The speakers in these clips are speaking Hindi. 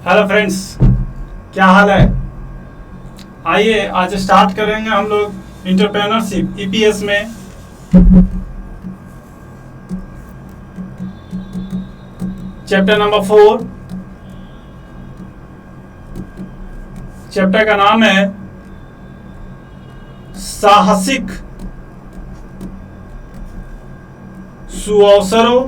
हेलो फ्रेंड्स, क्या हाल है। आइए आज स्टार्ट करेंगे हम लोग एंटरप्रेन्योरशिप ईपीएस में। Chapter number 4। चैप्टर का नाम है साहसिक सुअवसरों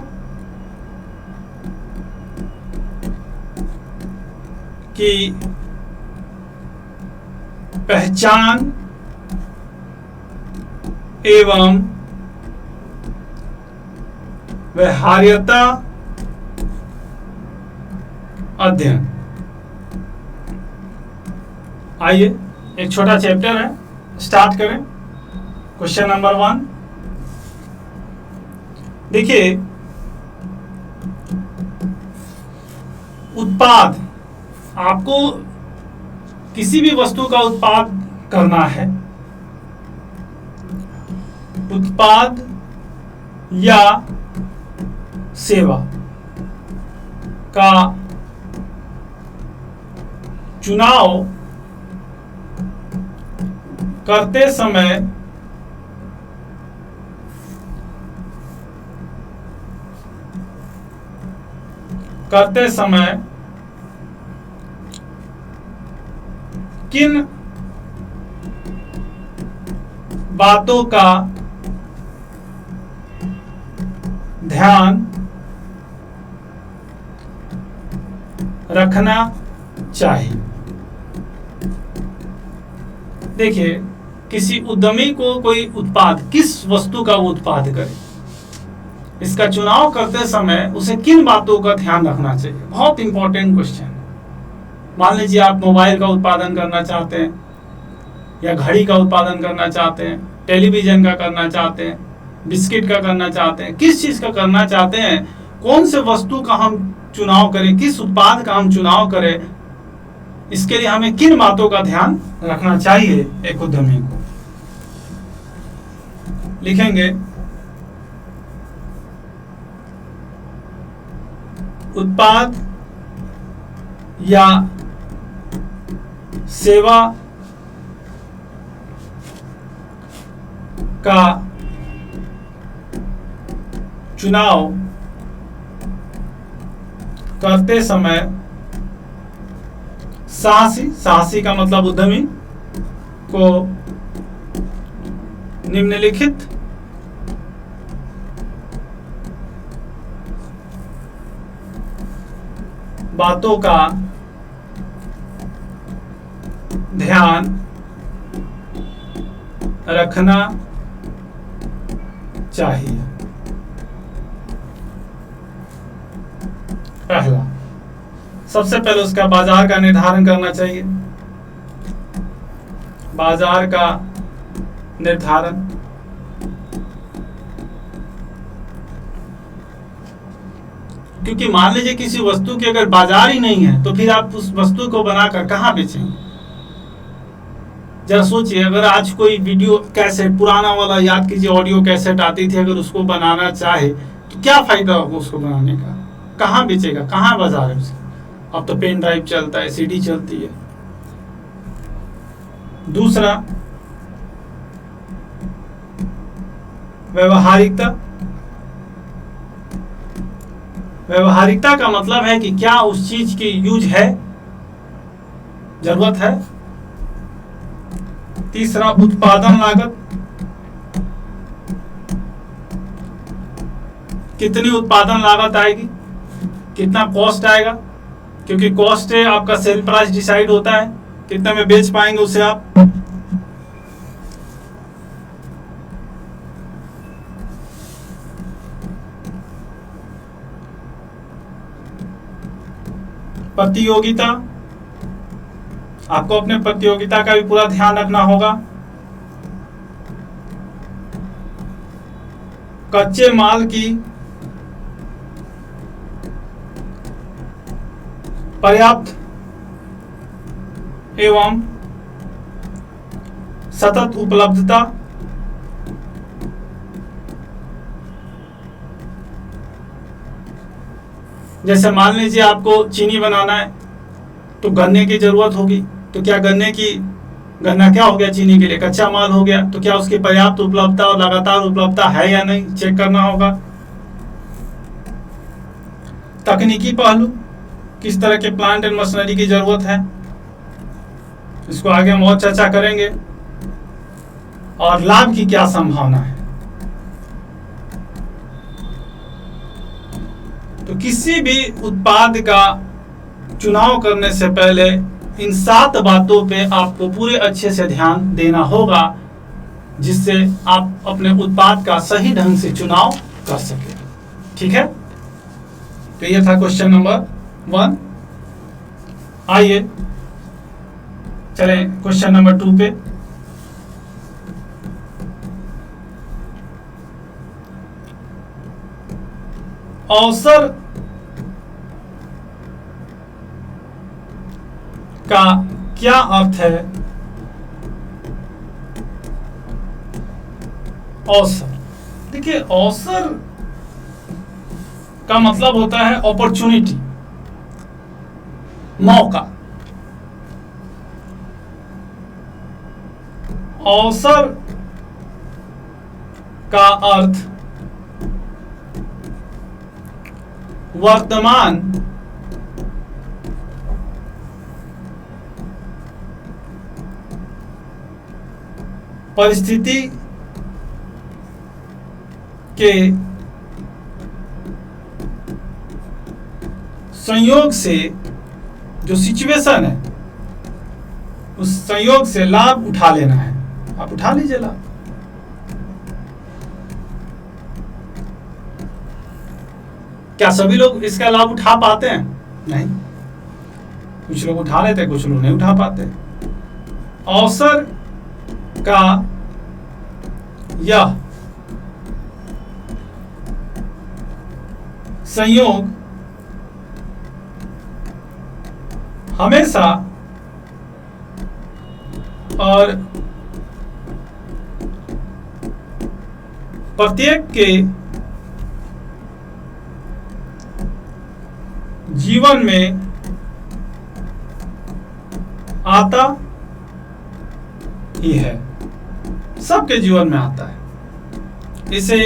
की पहचान एवं व्यवहार्यता अध्ययन। आइए एक छोटा चैप्टर है, स्टार्ट करें। क्वेश्चन नंबर 1 देखिए, उत्पाद, आपको किसी भी वस्तु का उत्पाद करना है। उत्पाद या सेवा का चुनाव करते समय किन बातों का ध्यान रखना चाहिए। देखिए, किसी उद्यमी को कोई उत्पाद, किस वस्तु का वो उत्पाद करे, इसका चुनाव करते समय उसे किन बातों का ध्यान रखना चाहिए। बहुत इंपॉर्टेंट क्वेश्चन है। मान लीजिए आप मोबाइल का उत्पादन करना चाहते हैं, या घड़ी का उत्पादन करना चाहते हैं, टेलीविजन का करना चाहते हैं, बिस्किट का करना चाहते हैं, किस चीज का करना चाहते हैं, कौन से वस्तु का हम चुनाव करें, किस उत्पाद का हम चुनाव करें, इसके लिए हमें किन बातों का ध्यान रखना चाहिए एक उद्यमी को। लिखेंगे, उत्पाद या सेवा का चुनाव करते समय साहसी का मतलब उद्यमी को निम्नलिखित बातों का ध्यान रखना चाहिए। पहला, सबसे पहले उसका बाजार का निर्धारण करना चाहिए। बाजार का निर्धारण, क्योंकि मान लीजिए किसी वस्तु की अगर बाजार ही नहीं है तो फिर आप उस वस्तु को बनाकर कहां बेचेंगे। जरा सोचिए, अगर आज कोई वीडियो कैसेट, पुराना वाला याद कीजिए, ऑडियो कैसेट आती थी, अगर उसको बनाना चाहे तो क्या फायदा होगा उसको बनाने का, कहां बेचेगा, कहां बाजार है उसका। अब तो पेन ड्राइव चलता है, सीडी चलती है। दूसरा, व्यवहारिकता। व्यवहारिकता का मतलब है कि क्या उस चीज की यूज है, जरूरत है। तीसरा, उत्पादन लागत, कितनी उत्पादन लागत आएगी, कितना कॉस्ट आएगा, क्योंकि कॉस्ट है आपका सेल प्राइस डिसाइड होता है, कितने में बेच पाएंगे उसे आप। प्रतियोगिता, आपको अपने प्रतियोगिता का भी पूरा ध्यान रखना होगा। कच्चे माल की पर्याप्त एवं सतत उपलब्धता, जैसे मान लीजिए आपको चीनी बनाना है, तो गन्ने की जरूरत होगी। तो क्या गन्ना क्या हो गया? चीनी के लिए कच्चा माल हो गया। तो क्या उसकी पर्याप्त उपलब्धता और लगातार उपलब्धता है या नहीं, चेक करना होगा। तकनीकी पहलू, किस तरह के प्लांट एंड मशीनरी की जरूरत है, इसको आगे हम और चर्चा करेंगे। और लाभ की क्या संभावना है। तो किसी भी उत्पाद का चुनाव करने से पहले इन 7 बातों पे आपको पूरे अच्छे से ध्यान देना होगा, जिससे आप अपने उत्पाद का सही ढंग से चुनाव कर सके। ठीक है, तो ये था क्वेश्चन नंबर 1। आइए चलें क्वेश्चन नंबर 2 पे। अवसर का क्या अर्थ है? अवसर, देखिए अवसर का मतलब होता है अपॉर्चुनिटी, मौका। अवसर का अर्थ वर्तमान परिस्थिति के संयोग से, जो सिचुएशन है उस संयोग से लाभ उठा लेना है। आप उठा लीजिए लाभ। क्या सभी लोग इसका लाभ उठा पाते हैं? नहीं, कुछ लोग उठा लेते, कुछ लोग नहीं उठा पाते। अवसर का यह संयोग हमेशा और प्रत्येक के जीवन में आता ही है, सबके जीवन में आता है। इसे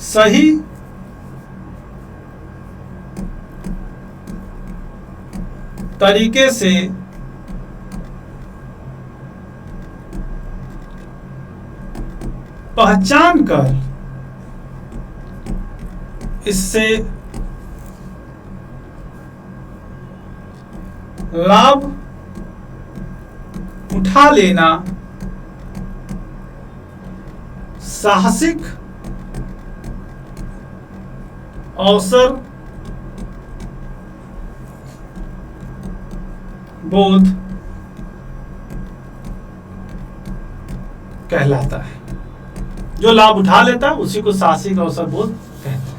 सही तरीके से पहचान कर इससे लाभ उठा लेना साहसिक अवसर बोध कहलाता है। जो लाभ उठा लेता है उसी को साहसिक अवसर बोध कहते हैं।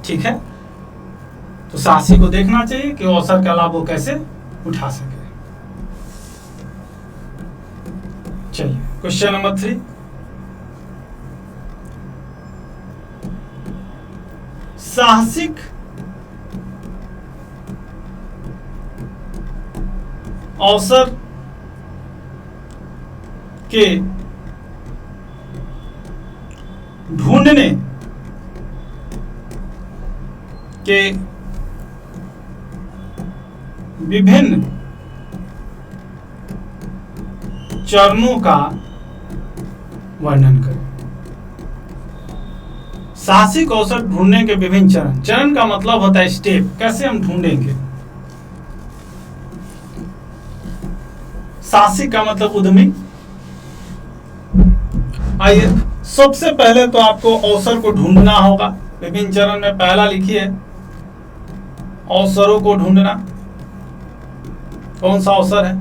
ठीक है, तो साहसी को देखना चाहिए कि अवसर का लाभ वो कैसे उठा सके। चलिए क्वेश्चन नंबर 3। साहसिक अवसर के ढूंढने के विभिन्न चरणों का वर्णन करें। साहसिक अवसर ढूंढने के विभिन्न चरण। चरण का मतलब होता है स्टेप, कैसे हम ढूंढेंगे। साहसिक का मतलब उद्यमी। आइए, सबसे पहले तो आपको अवसर को ढूंढना होगा। विभिन्न चरण में पहला लिखिए अवसरों को ढूंढना। कौन सा अवसर है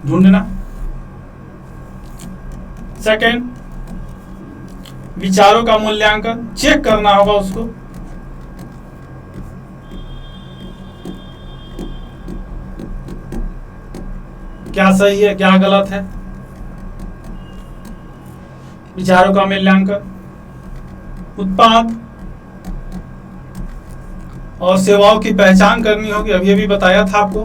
ढूंढना। सेकंड, विचारों का मूल्यांकन, चेक करना होगा उसको। क्या सही है क्या गलत है। विचारों का मूल्यांकन, उत्पाद और सेवाओं की पहचान करनी होगी। अब ये भी बताया था आपको।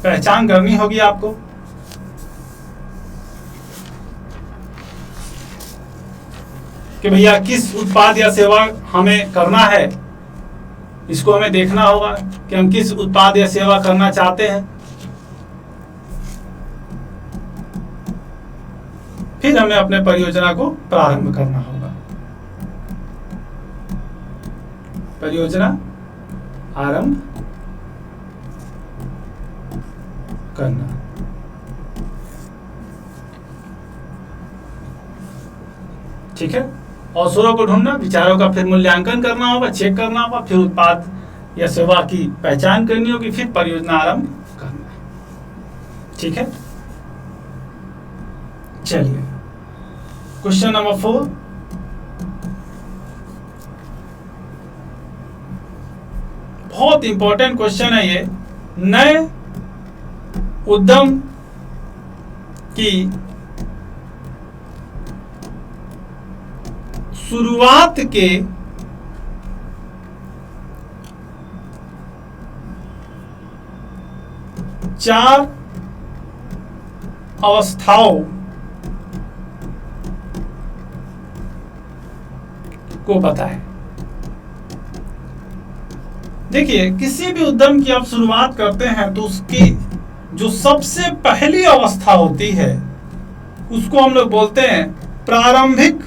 पहचान करनी होगी आपको। कि भैया किस उत्पाद या सेवा हमें करना है, इसको हमें देखना होगा कि हम किस उत्पाद या सेवा करना चाहते हैं। फिर हमें अपने परियोजना को प्रारंभ करना होगा। परियोजना आरंभ करना। ठीक है। अवसरों को ढूंढना, विचारों का फिर मूल्यांकन करना होगा, चेक करना होगा, फिर उत्पाद या सेवा की पहचान करनी होगी, फिर परियोजना आरंभ करना। ठीक है। चलिए क्वेश्चन नंबर 4। बहुत इंपॉर्टेंट क्वेश्चन है ये। नए उद्यम की शुरुआत के चार अवस्थाओं को बताएं। देखिए, किसी भी उद्यम की आप शुरुआत करते हैं तो उसकी जो सबसे पहली अवस्था होती है उसको हम लोग बोलते हैं प्रारंभिक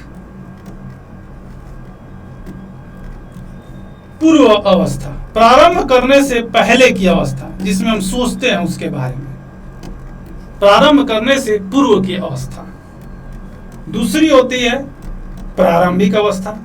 पूर्व अवस्था। प्रारंभ करने से पहले की अवस्था, जिसमें हम सोचते हैं उसके बारे में, प्रारंभ करने से पूर्व की अवस्था। दूसरी होती है प्रारंभिक अवस्था।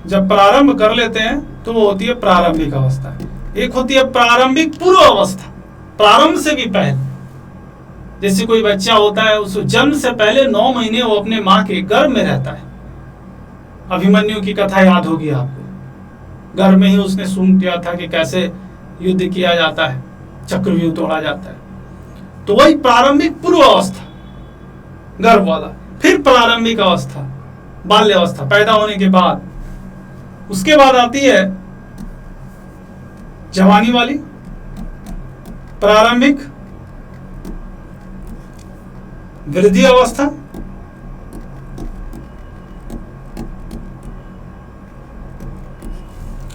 जब प्रारंभ कर लेते हैं तो वो होती है प्रारंभिक अवस्था। एक होती है प्रारंभिक पूर्व अवस्था, प्रारंभ से भी पहले। जैसे कोई बच्चा होता है, उस जन्म से पहले 9 महीने वो अपने माँ के गर्भ में रहता है। अभिमन्यु की कथा याद होगी आपको। गर्भ में ही उसने सुन लिया था कि कैसे युद्ध किया जाता है, चक्रव्यूह तोड़ा जाता है। तो वही प्रारंभिक पूर्व अवस्था, गर्भ वाला। फिर प्रारंभिक अवस्था, बाल्य अवस्था, पैदा होने के बाद। उसके बाद आती है जवानी वाली, प्रारंभिक वृद्धि अवस्था,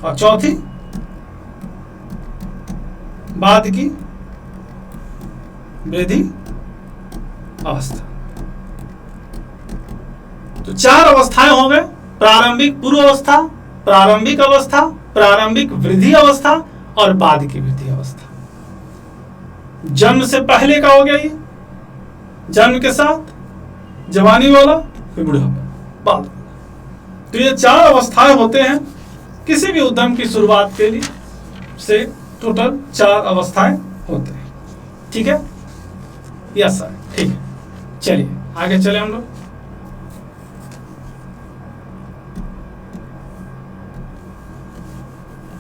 और चौथी बाद की वृद्धि अवस्था। तो 4 अवस्थाएं हो गए, प्रारंभिक पूर्व अवस्था, प्रारंभिक अवस्था, प्रारंभिक वृद्धि अवस्था और बाद की वृद्धि अवस्था। जन्म से पहले का हो गया ये, जन्म के साथ जवानी वाला, फिर बुढ़ापा, बाद। तो ये 4 अवस्थाएं होते हैं किसी भी उद्यम की शुरुआत के लिए। से टोटल 4 अवस्थाएं होते हैं। ठीक है, यस सर, ठीक है। चलिए आगे चले हम लोग।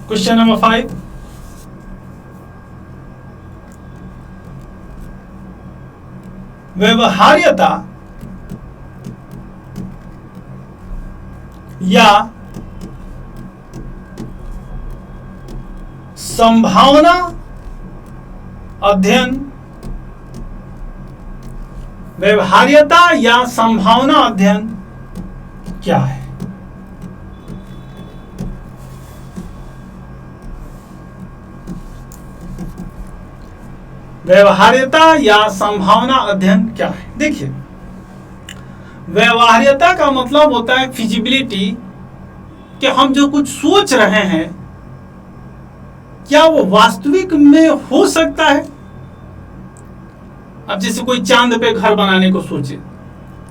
Question number 5। व्यवहार्यता या संभावना अध्ययन, व्यवहार्यता या संभावना अध्ययन क्या है? व्यवहार्यता या संभावना अध्ययन क्या है? देखिए, व्यवहार्यता का मतलब होता है फिजिबिलिटी, कि हम जो कुछ सोच रहे हैं क्या वो वास्तविक में हो सकता है। अब जैसे कोई चांद पे घर बनाने को सोचे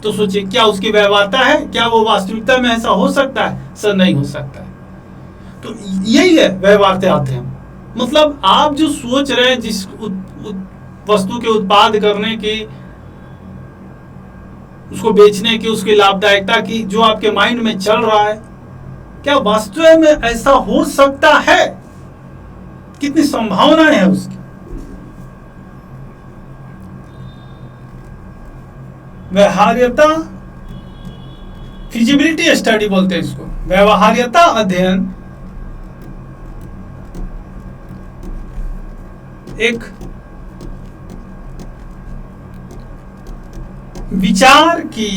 तो सोचिए क्या उसकी व्यवहार्यता है, क्या वो वास्तविकता में ऐसा हो सकता है? सर नहीं हो सकता है। तो यही है व्यवहार्यता अध्ययन। मतलब आप जो सोच रहे हैं, जिस वस्तु के उत्पाद करने की, उसको बेचने की, उसकी लाभदायकता की, जो आपके माइंड में चल रहा है, क्या वास्तव में ऐसा हो सकता है? कितनी संभावनाएं है उसकी? व्यवहार्यता फिजिबिलिटी स्टडी बोलते हैं इसको। व्यवहार्यता अध्ययन एक विचार की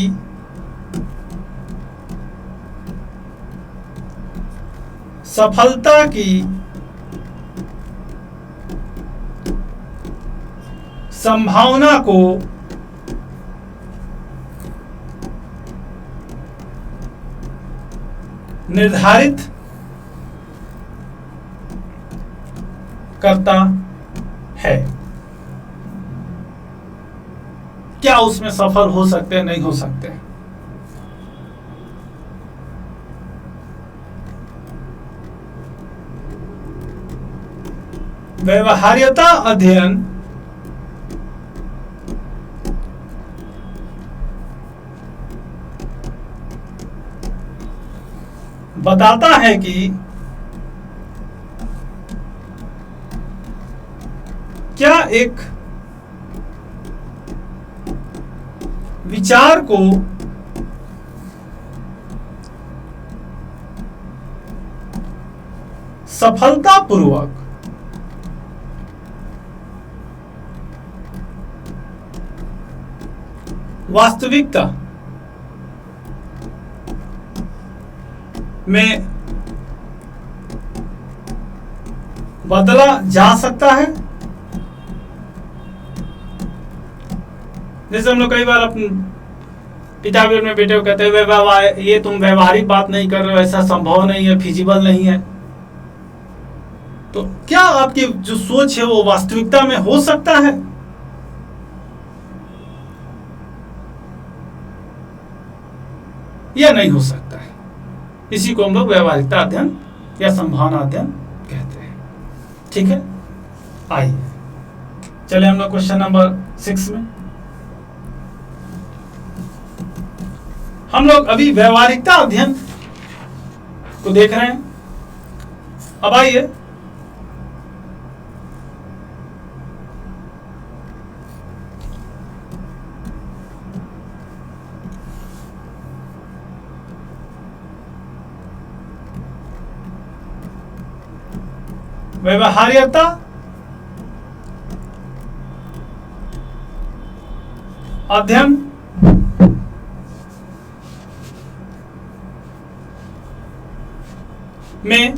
सफलता की संभावना को निर्धारित करता है। क्या उसमें सफल हो सकते हैं, नहीं हो सकते? व्यवहार्यता अध्ययन बताता है कि क्या एक विचार को सफलतापूर्वक वास्तविकता में बदला जा सकता है। जैसे हम लोग कई बार अपने पिता में बेटे को कहते हैं ये तुम व्यवहारिक बात नहीं कर रहे हो, ऐसा संभव नहीं है, फिजिबल नहीं है। तो क्या आपकी जो सोच है वो वास्तविकता में हो सकता है? या नहीं हो सकता है? इसी को हम लोग व्यवहारिकता अध्ययन या संभावना अध्ययन कहते हैं। ठीक है, आइए चले हम लोग क्वेश्चन नंबर 6 में। हम लोग अभी व्यवहारिकता अध्ययन को देख रहे हैं। अब आइए व्यवहार्यता अध्ययन में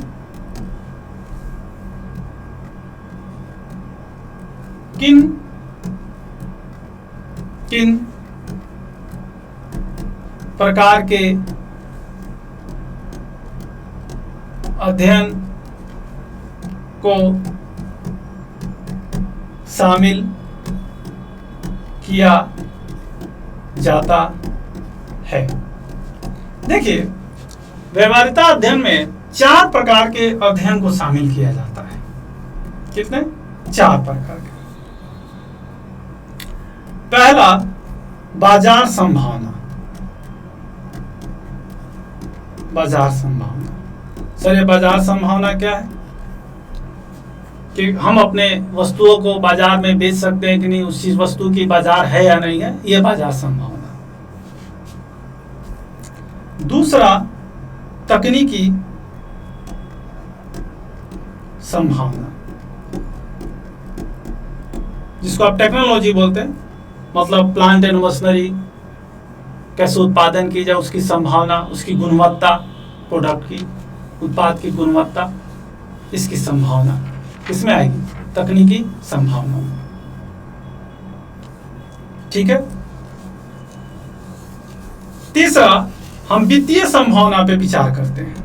किन किन प्रकार के अध्ययन को शामिल किया जाता है? देखिए, व्यवहारिकता अध्ययन में 4 प्रकार के अध्ययन को शामिल किया जाता है। कितने? 4 प्रकार के। पहला, बाजार संभावना। बाजार संभावना। सर, ये बाजार संभावना क्या है? कि हम अपने वस्तुओं को बाजार में बेच सकते हैं कि नहीं, उस चीज वस्तु की बाजार है या नहीं है, यह बाजार संभावना। दूसरा, तकनीकी संभावना, जिसको आप टेक्नोलॉजी बोलते हैं। मतलब प्लांट एंड मशीनरी कैसे उत्पादन की जाए, उसकी संभावना, उसकी गुणवत्ता, प्रोडक्ट की, उत्पाद की गुणवत्ता, इसकी संभावना किसमें आएगी? तकनीकी संभावना में। ठीक है। तीसरा, हम वित्तीय संभावना पे विचार करते हैं।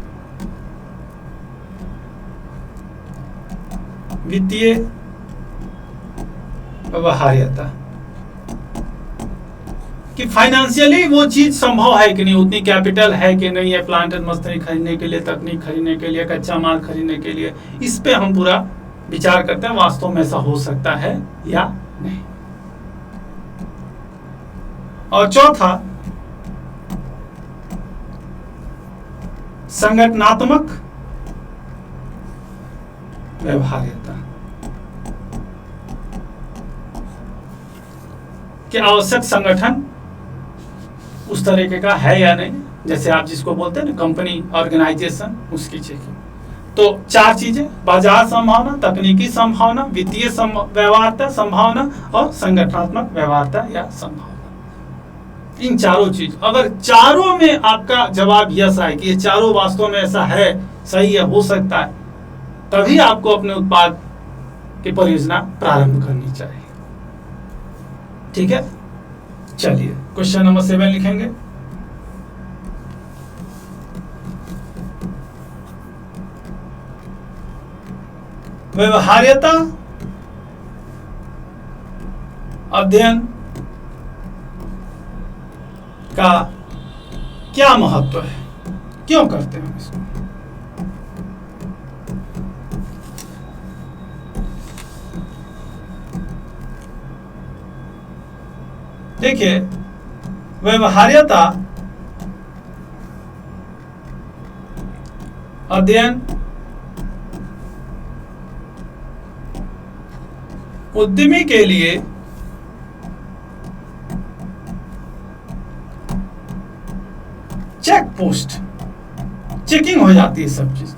वित्तीय व्यवहार्यता कि फाइनेंशियली वो चीज संभव है कि नहीं, उतनी कैपिटल है कि नहीं है प्लांट एंड मशीनरी खरीदने के लिए, तकनीक खरीदने के लिए, कच्चा माल खरीदने के लिए। इस पे हम पूरा विचार करते हैं, वास्तव में ऐसा हो सकता है या नहीं। और चौथा, संगठनात्मक व्यवहार्यता कि आवश्यक संगठन उस तरीके का है या नहीं, जैसे आप जिसको बोलते हैं ना कंपनी ऑर्गेनाइजेशन, उसकी चेकिंग। तो 4 चीजें, बाजार संभावना, तकनीकी संभावना, वित्तीय व्यवहार्यता संभावना और संगठनात्मक व्यवहार्यता या संभावना। इन चारों चीज, अगर चारों में आपका जवाब यस आए कि ये चारों वास्तव में ऐसा है, सही है, हो सकता है, तभी आपको अपने उत्पाद की परियोजना प्रारंभ करनी चाहिए। ठीक है, चलिए क्वेश्चन नंबर 7 लिखेंगे। व्यवहार्यता अध्ययन का क्या महत्व है, क्यों करते हैं इसको? देखिए, व्यवहार्यता अध्ययन उद्यमी के लिए चेक पोस्ट, चेकिंग हो जाती है सब चीज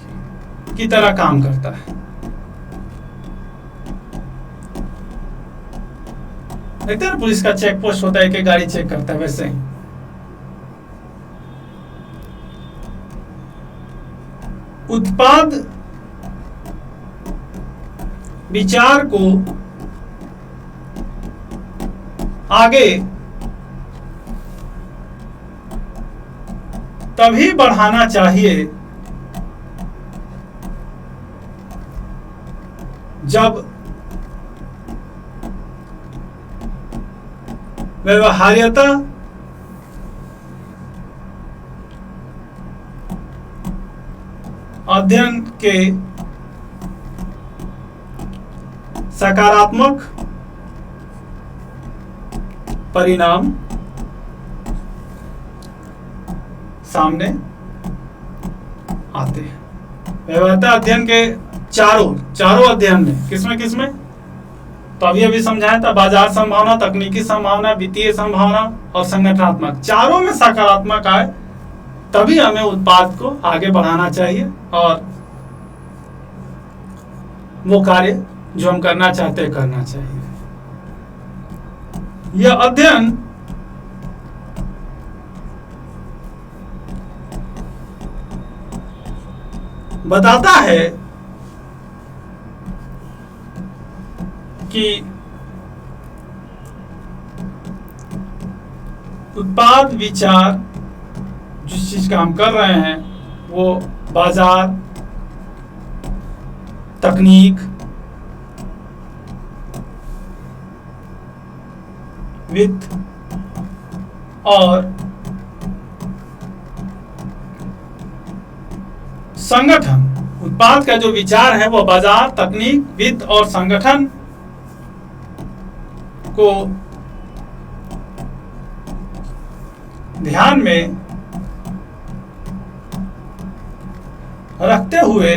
की तरह काम करता है। देखते हैं पुलिस का चेक पोस्ट होता है कि गाड़ी चेक करता है, वैसे ही उत्पाद विचार को आगे तभी बढ़ाना चाहिए जब व्यवहार्यता अध्ययन के सकारात्मक परिणाम सामने आते हैं। व्यवहार्यता अध्ययन के चारों अध्ययन में किसमें तो अभी समझाया था, बाजार संभावना, तकनीकी संभावना, वित्तीय संभावना और संगठनात्मक, चारों में सकारात्मक आए तभी हमें उत्पाद को आगे बढ़ाना चाहिए और वो कार्य जो हम करना चाहते हैं करना चाहिए। यह अध्ययन बताता है कि उत्पाद विचार जिस चीज का हम कर रहे हैं वो बाजार, तकनीक, वित्त और संगठन, उत्पाद का जो विचार है वो बाजार, तकनीक, वित्त और संगठन को ध्यान में रखते हुए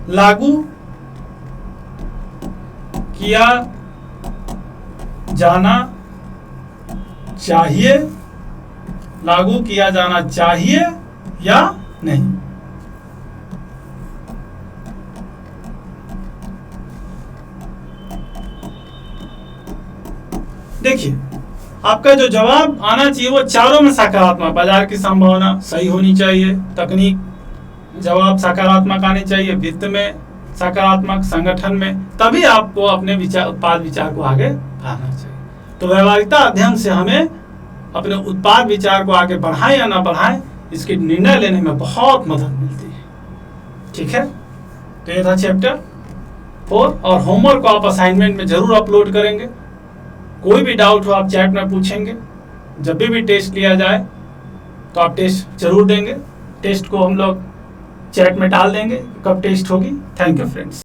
लागू किया जाना चाहिए, लागू किया जाना चाहिए या नहीं। देखिए, आपका जो जवाब आना चाहिए वो चारों में सकारात्मक, बाजार की संभावना सही होनी चाहिए, तकनीक जवाब सकारात्मक आने चाहिए, वित्त में सकारात्मक, संगठन में, तभी आपको अपने उत्पाद विचार को आगे बढ़ाना चाहिए। तो व्यवहारिकता अध्ययन से हमें अपने उत्पाद विचार को आगे बढ़ाएं या ना बढ़ाएं, इसके निर्णय लेने में बहुत मदद मिलती है। ठीक है, तो ये था चैप्टर 4 और होमवर्क को आप असाइनमेंट में जरूर अपलोड करेंगे। कोई भी डाउट हो आप चैट में पूछेंगे। जब भी टेस्ट लिया जाए तो आप टेस्ट जरूर देंगे। टेस्ट को हम लोग चैट में डाल देंगे कब टेस्ट होगी। Thank you friends.